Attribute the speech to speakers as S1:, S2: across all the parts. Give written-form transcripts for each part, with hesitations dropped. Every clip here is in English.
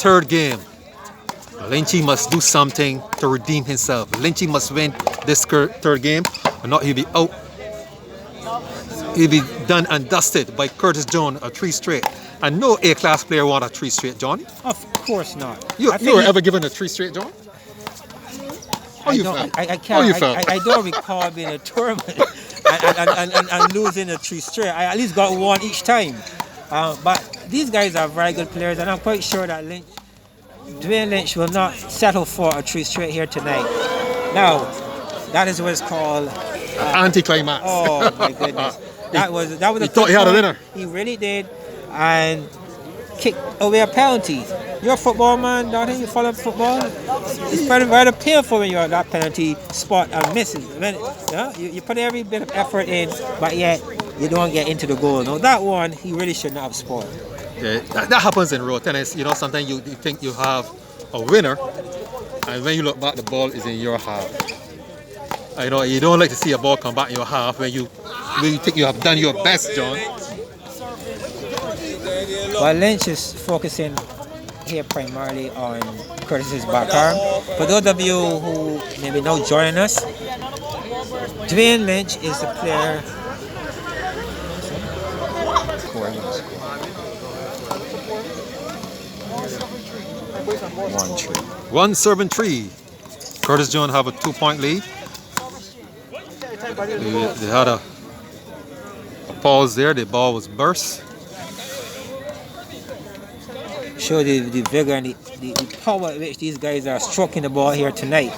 S1: third game. Lynchy must do something to redeem himself. Lynchy must win this third game, or not he'll be out. He'll be done and dusted by Curtis Jones, a 3 straight. And no A-class player want a 3 straight, John.
S2: Of course not.
S1: You were ever given a 3 straight, John? How you felt?
S2: I don't recall being a tournament and losing a 3 straight. I at least got one each time. But these guys are very good players, and I'm quite sure that Dwayne Lynch will not settle for a 3 straight here tonight. Now, that is what it's called.
S1: Anticlimax.
S2: Oh my goodness. That was
S1: he thought he had a winner.
S2: He really did, and kicked away a penalty. You're a football man, don't you? You follow football. It's very painful when you're at that penalty spot and misses. You put every bit of effort in, but yet you don't get into the goal. Now that one, he really should not have scored.
S1: Yeah, that happens in road tennis. You know, sometimes you think you have a winner, and when you look back, the ball is in your half. You know, you don't like to see a ball come back in your half when you think you have done your best, John.
S2: Well, Lynch is focusing here primarily on Curtis's backarm. For those of you who maybe now joining us, Dwayne Lynch is a player.
S1: 1-3. 1-7-3. Curtis Jones have a 2-point lead. They had a pause there. The ball was burst.
S2: Show the vigor and the power at which these guys are stroking the ball here tonight.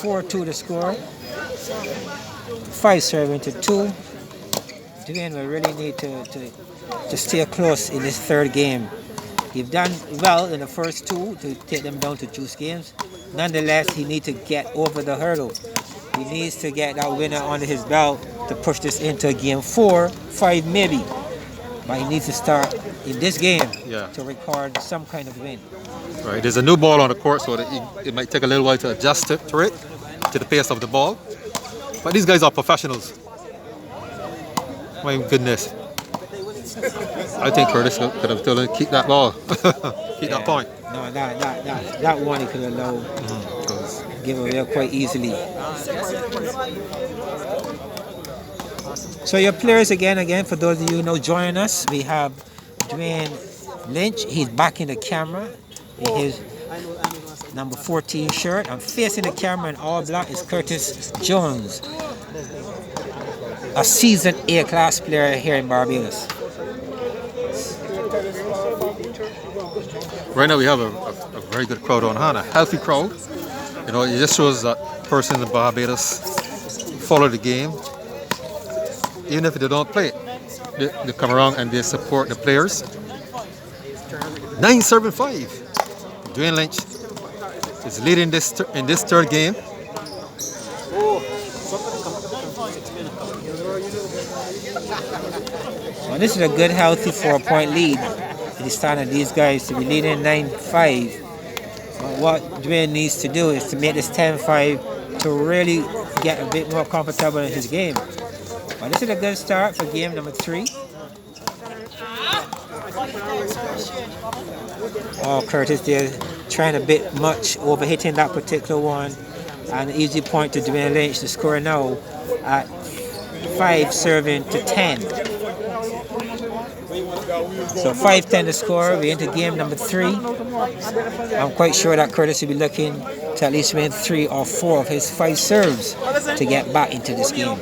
S2: 4-2 the score. 5-7 to 2. Dwayne will really need to stay close in this third game. He's done well in the first two to take them down to juice games. Nonetheless, he needs to get over the hurdle. He needs to get that winner under his belt to push this into a game 4, 5 maybe. But he needs to start in this game to record some kind of win.
S1: Right, there's a new ball on the court, so that it might take a little while to adjust to the pace of the ball. But these guys are professionals. My goodness. I think Curtis could have still keep that ball, keep that point.
S2: No, that one he could have allowed, give away quite easily. So your players again, for those of you who know joining us, we have Dwayne Lynch. He's back in the camera in his number 14 shirt. And facing the camera in all black is Curtis Jones, a seasoned A-class player here in Barbados.
S1: Right now we have a very good crowd on hand, a healthy crowd. You know, it just shows that person in Barbados follow the game. Even if they don't play it, they come around and they support the players. 9-7-5. Dwayne Lynch is leading in this third game.
S2: Well, this is a good, healthy 4-point lead. It is time of these guys to be leading 9-5. But what Dwayne needs to do is to make this 10-5 to really get a bit more comfortable in his game. Well, this is a good start for game number 3. Oh, Curtis there trying a bit much, overhitting that particular one. And an easy point to Dwayne Lynch to score now at 5-10. So 5-10 to score. We're into game number 3. I'm quite sure that Curtis will be looking to at least win 3 or 4 of his 5 serves to get back into this game.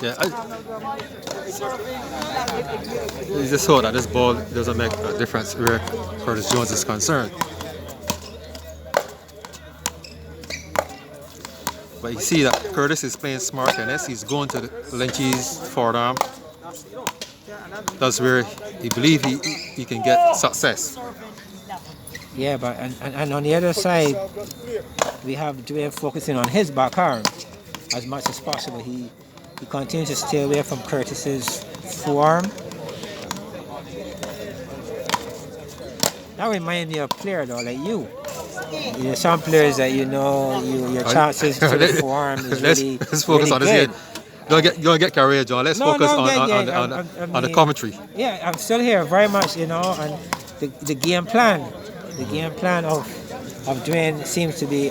S1: Yeah, you just saw that this ball doesn't make a difference where Curtis Jones is concerned. But you see that Curtis is playing smart tennis. He's going to Lynchy's forward arm. That's where he believes he can get success.
S2: Yeah, but and on the other side, we have Dwayne focusing on his backarm as much as possible. He continues to stay away from Curtis's forearm. That reminds me of a player though, like you. You know, some players that you know, your chances to the forearm is really,
S1: let's focus
S2: really
S1: on his
S2: good.
S1: head. Don't get carried, John. Let's
S2: No,
S1: focus
S2: no,
S1: on the commentary.
S2: Yeah, I'm still here very much, and the game plan. The game plan of Dwayne seems to be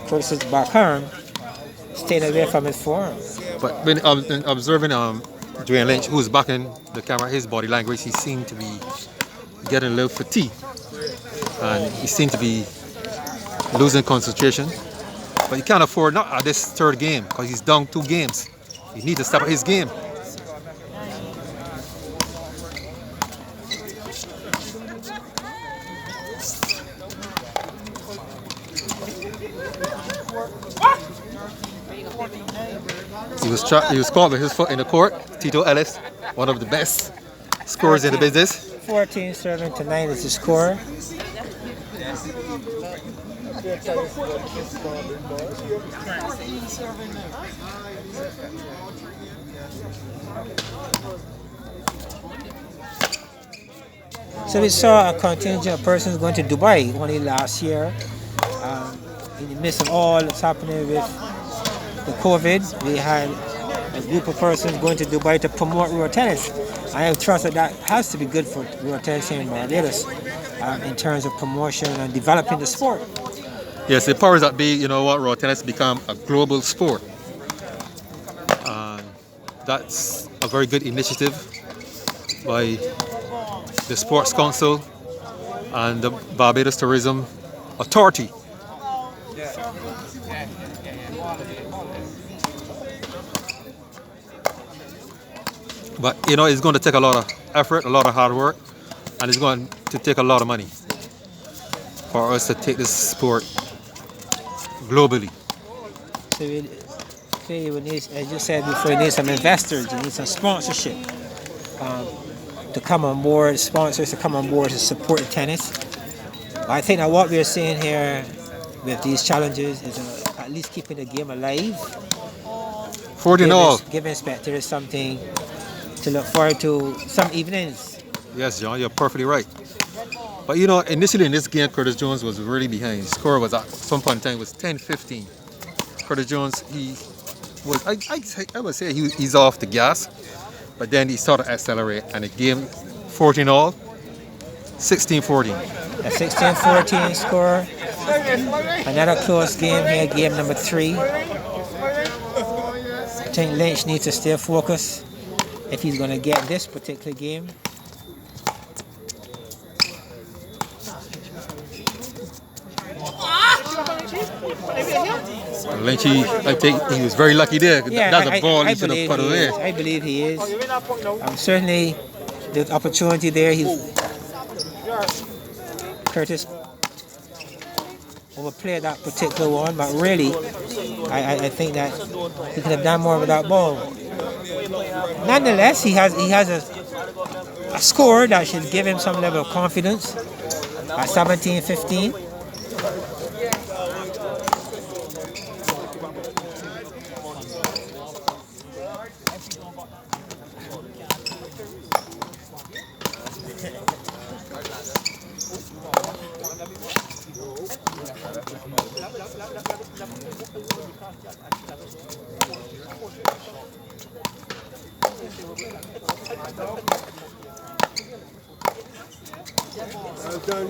S2: Curtis Barkham staying away from his forearm.
S1: But when observing Dwayne Lynch, who's backing the camera, his body language, he seemed to be getting a little fatigued, and he seemed to be losing concentration. But he can't afford not at this third game because he's down 2 games. He needs to step up his game. He was caught with his foot in the court. Tito Ellis, one of the best scorers in the business.
S2: 14 serving to 9 is the score. So we saw a contingent of persons going to Dubai only last year. In the midst of all that's happening with the COVID, we had a group of persons going to Dubai to promote road tennis. I trust that has to be good for road tennis here in Barbados in terms of promotion and developing the sport.
S1: Yes, the powers that be, road tennis become a global sport. That's a very good initiative by the Sports Council and the Barbados Tourism Authority. But it's going to take a lot of effort, a lot of hard work, and it's going to take a lot of money for us to take this sport globally.
S2: So you need, as you said before, you need some investors, you need some sponsorship to come on board, sponsors to come on board to support the tennis. But I think that what we're seeing here with these challenges is at least keeping the game alive.
S1: 40 all.
S2: Giving spectators something to look forward to some evenings.
S1: Yes, John, you're perfectly right. But initially in this game, Curtis Jones was really behind. His score was at some point in time was 10-15. Curtis Jones, he was, I would say he's off the gas, but then he started to accelerate, and the game 14 all, 16-14.
S2: A 16-14 score. Another close game here, game number 3. I think Lynch needs to stay focused if he's going to get this particular game.
S1: Lynch, I think he was very lucky there.
S2: Yeah,
S1: that's a ball he should have put away.
S2: I believe he is. Certainly, the opportunity there. Curtis overplayed that particular one, but really, I think that he could have done more with that ball. Nonetheless, he has a score that should give him some level of confidence at 17-15.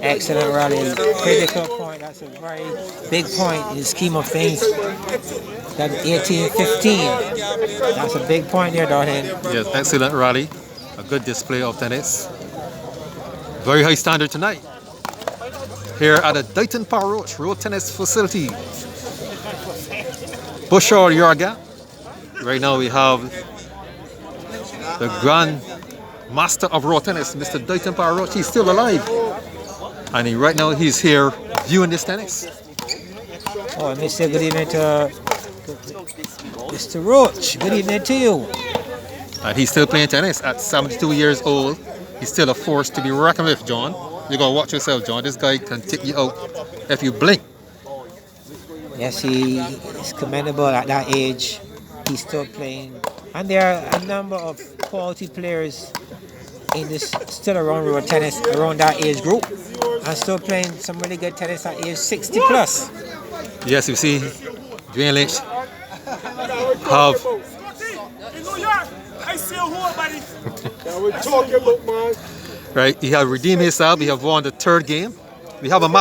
S2: Excellent rally, critical point. That's a very big point in the scheme of things. That 18-15. That's a big point there, Dwayne.
S1: Yes, excellent rally. A good display of tennis. Very high standard tonight. Here at the Dayton Power Roach Road Tennis Facility. Bushard Yarga. Right now we have the Grand Master of Road Tennis, Mr. Dayton Power Roach. He's still alive. And right now he's here viewing this tennis.
S2: Oh, let me say good evening to Mr. Roach. Good evening to you.
S1: And he's still playing tennis at 72 years old. He's still a force to be reckoned with, John. You gotta watch yourself, John. This guy can take you out if you blink.
S2: Yes, he is commendable at that age. He's still playing. And there are a number of quality players in this still around road tennis, around that age group. And still playing some really good tennis at age 60 plus.
S1: Yes, you see, Dwayne Lynch have
S3: I see a whole buddy.
S4: That we're talking about, man.
S1: Right, he have redeemed himself. We have won the third game. We have a match